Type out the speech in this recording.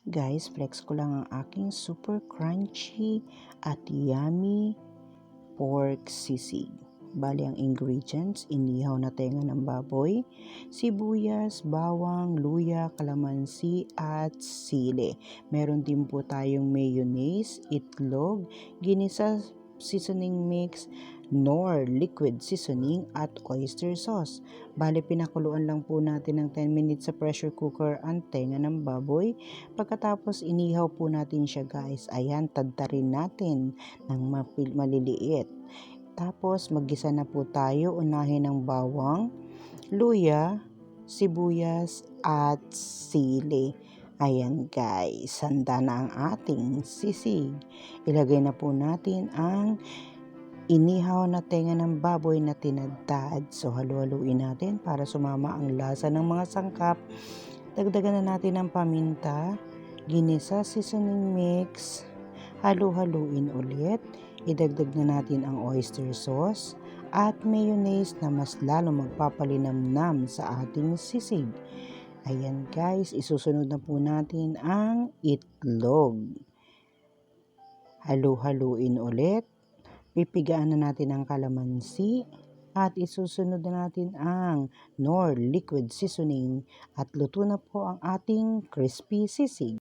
Guys, flex ko lang ang aking super crunchy at yummy pork sisig. Bali ang ingredients, inihaw na tenga ng baboy, sibuyas, bawang, luya, kalamansi at sili. Meron din po tayong mayonnaise, itlog, ginisa seasoning mix, nor liquid seasoning at oyster sauce. Bali pinakuluan lang po natin ng 10 minutes sa pressure cooker ang tenga ng baboy. Pagkatapos inihaw po natin siya guys. Ayan, tadtarin natin ng maliliit. Tapos maggisa na po tayo, unahin ng bawang, luya, sibuyas at sili. Ayan guys, handa na ang ating sisig. Ilagay na po natin ang inihaw na tenga ng baboy na tinadtad. So halu-haluin natin para sumama ang lasa ng mga sangkap. Dagdagan na natin ang paminta, ginisa seasoning mix, halu-haluin ulit. Idagdag na natin ang oyster sauce at mayonnaise na mas lalo magpapalinamnam sa ating sisig. Ayan guys, isusunod na po natin ang itlog. Halu-haluin ulit. Pipigaan na natin ang kalamansi at isusunod na natin ang nor liquid seasoning at luto na po ang ating crispy sisig.